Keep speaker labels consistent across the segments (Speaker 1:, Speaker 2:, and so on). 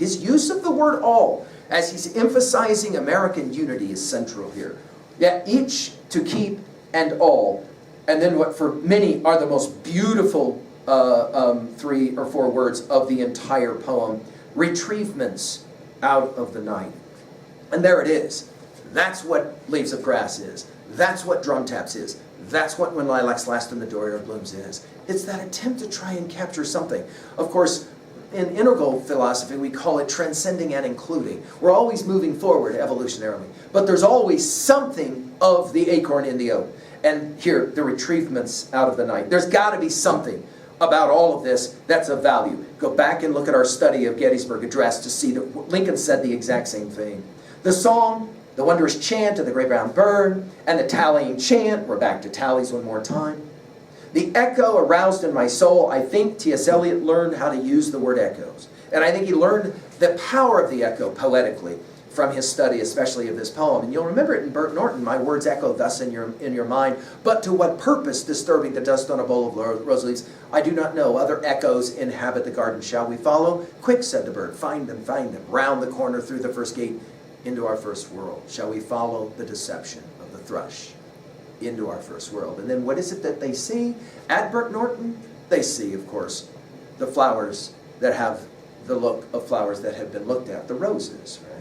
Speaker 1: His use of the word all, as he's emphasizing American unity, is central here. Yeah, each to keep and all. And then what for many are the most beautiful 3 or 4 words of the entire poem, retrievements out of the night. And there it is. That's what Leaves of Grass is. That's what Drum Taps is. That's what When Lilacs Last in the Dooryard Blooms is. It's that attempt to try and capture something. Of course, in integral philosophy, we call it transcending and including. We're always moving forward evolutionarily. But there's always something of the acorn in the oak. And here, the retrievements out of the night. There's got to be something about all of this that's of value. Go back and look at our study of Gettysburg Address to see that Lincoln said the exact same thing. The song, the wondrous chant of the great brown bird, and the tallying chant, we're back to tallies one more time. The echo aroused in my soul. I think T.S. Eliot learned how to use the word echoes. And I think he learned the power of the echo poetically from his study, especially of this poem. And you'll remember it in Bert Norton, my words echo thus in your mind, but to what purpose disturbing the dust on a bowl of rose leaves? I do not know. Other echoes inhabit the garden. Shall we follow? Quick, said the bird, find them, round the corner through the first gate into our first world. Shall we follow the deception of the thrush into our first world? And then what is it that they see at Bert Norton? They see, of course, the flowers that have the look of flowers that have been looked at, the roses, right?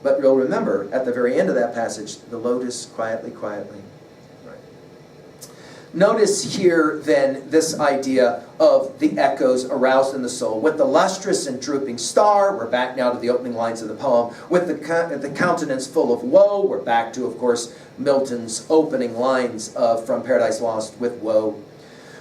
Speaker 1: But you'll remember, at the very end of that passage, the lotus quietly, quietly. Right. Notice here, then, this idea of the echoes aroused in the soul. With the lustrous and drooping star, we're back now to the opening lines of the poem. With the countenance full of woe, we're back to, of course, Milton's opening lines from Paradise Lost with woe.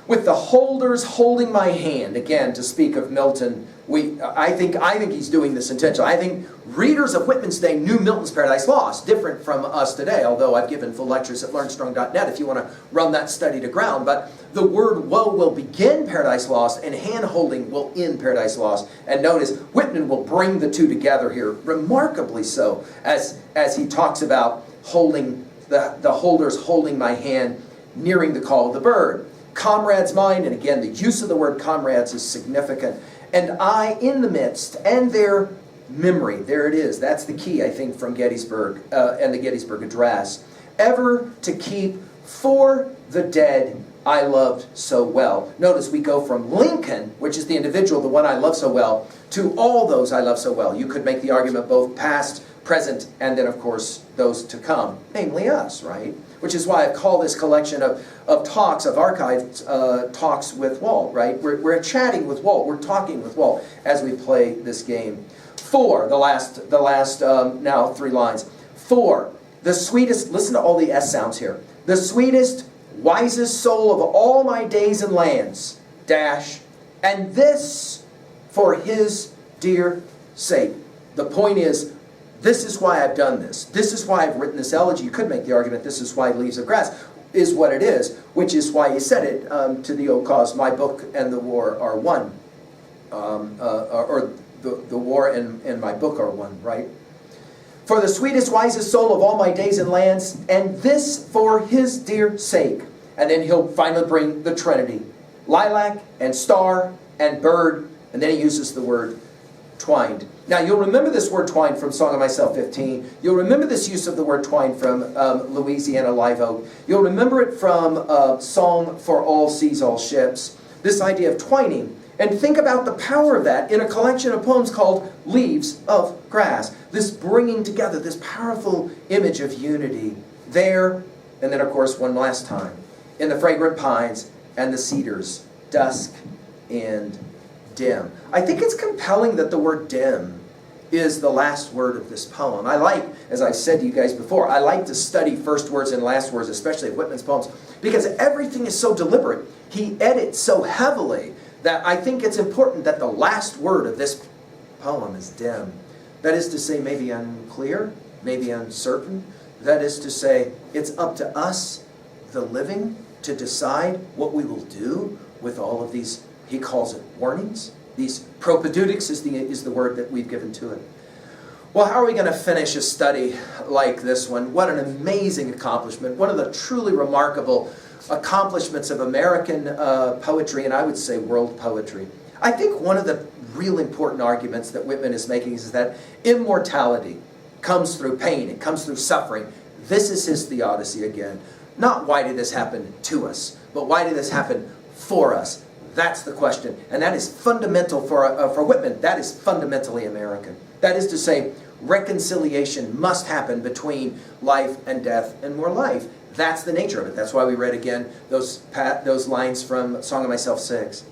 Speaker 1: With the holders holding my hand, again, to speak of Milton, I think he's doing this intentionally. I think readers of Whitman's day knew Milton's Paradise Lost, different from us today, although I've given full lectures at learnstrong.net if you want to run that study to ground. But the word woe will begin Paradise Lost, and hand-holding will end Paradise Lost. And notice, Whitman will bring the two together here, remarkably so, as he talks about holding the holders holding my hand, nearing the call of the bird. Comrades mine, and again, the use of the word comrades is significant. And I in the midst, and their memory, there it is. That's the key, I think, from Gettysburg and the Gettysburg Address. Ever to keep for the dead I loved so well. Notice we go from Lincoln, which is the individual, the one I love so well, to all those I love so well. You could make the argument both past, present, and then, of course, those to come, namely us, right? Which is why I call this collection of talks, of archived talks with Walt, right? We're chatting with Walt, we're talking with Walt as we play this game. For, the last now 3 lines. For, the sweetest, listen to all the S sounds here. The sweetest, wisest soul of all my days and lands, dash, and this for his dear sake. The point is, this is why I've done this. This is why I've written this elegy. You could make the argument this is why Leaves of Grass is what it is, which is why he said it to the old cause, my book and the war are one. Or the war and my book are one, right? For the sweetest, wisest soul of all my days and lands, and this for his dear sake. And then he'll finally bring the Trinity. Lilac and star and bird, and then he uses the word twined. Now you'll remember this word twined from Song of Myself 15. You'll remember this use of the word twined from Louisiana Live Oak. You'll remember it from Song for All Seas, All Ships. This idea of twining. And think about the power of that in a collection of poems called Leaves of Grass. This bringing together, this powerful image of unity there, and then of course one last time, in the fragrant pines and the cedars, dusk and dim. I think it's compelling that the word dim is the last word of this poem. I like, as I've said to you guys before, I like to study first words and last words, especially of Whitman's poems, because everything is so deliberate. He edits so heavily that I think it's important that the last word of this poem is dim. That is to say, maybe unclear, maybe uncertain. That is to say, it's up to us, the living, to decide what we will do with all of these, he calls it warnings. These propaedeutics is the word that we've given to it. Well, how are we going to finish a study like this one? What an amazing accomplishment. One of the truly remarkable accomplishments of American poetry, and I would say world poetry. I think one of the real important arguments that Whitman is making is that immortality comes through pain, it comes through suffering. This is his theodicy again. Not why did this happen to us, but why did this happen for us? That's the question. And that is fundamental for Whitman. That is fundamentally American. That is to say, reconciliation must happen between life and death and more life. That's the nature of it. That's why we read again those lines from Song of Myself 6.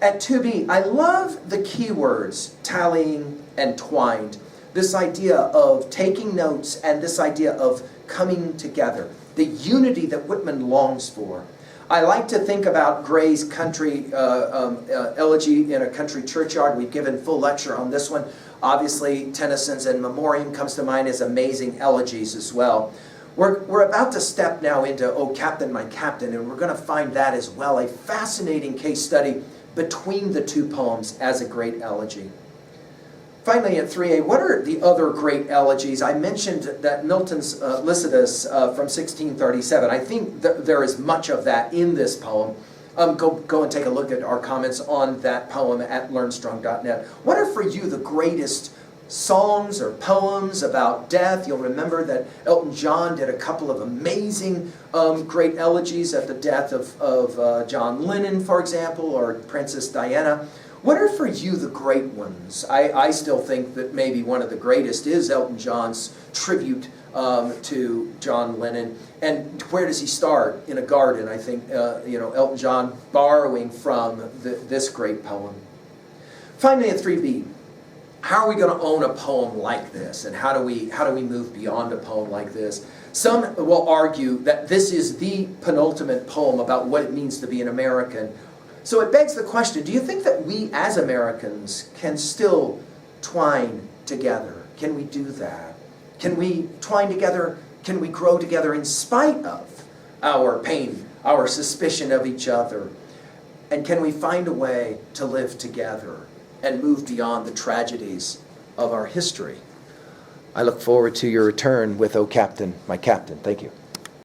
Speaker 1: At 2b, I love the key words, tallying and twined. This idea of taking notes and this idea of coming together. The unity that Whitman longs for. I like to think about Gray's country elegy in a country churchyard. We've given full lecture on this one. Obviously, Tennyson's In Memoriam comes to mind as amazing elegies as well. We're about to step now into O Captain, My Captain, and we're going to find that as well, a fascinating case study between the two poems as a great elegy. Finally, at 3a, what are the other great elegies? I mentioned that Milton's Lycidas from 1637. I think there is much of that in this poem. Go and take a look at our comments on that poem at learnstrong.net. What are for you the greatest songs or poems about death? You'll remember that Elton John did a couple of amazing great elegies at the death of John Lennon, for example, or Princess Diana. What are for you the great ones? I still think that maybe one of the greatest is Elton John's tribute to John Lennon. And where does he start? In a garden, I think, Elton John borrowing from this great poem. Finally, at 3b, how are we going to own a poem like this? And how do we move beyond a poem like this? Some will argue that this is the penultimate poem about what it means to be an American. So it begs the question, do you think that we as Americans can still twine together? Can we do that? Can we twine together? Can we grow together in spite of our pain, our suspicion of each other? And can we find a way to live together and move beyond the tragedies of our history? I look forward to your return with O Captain, My Captain. Thank you.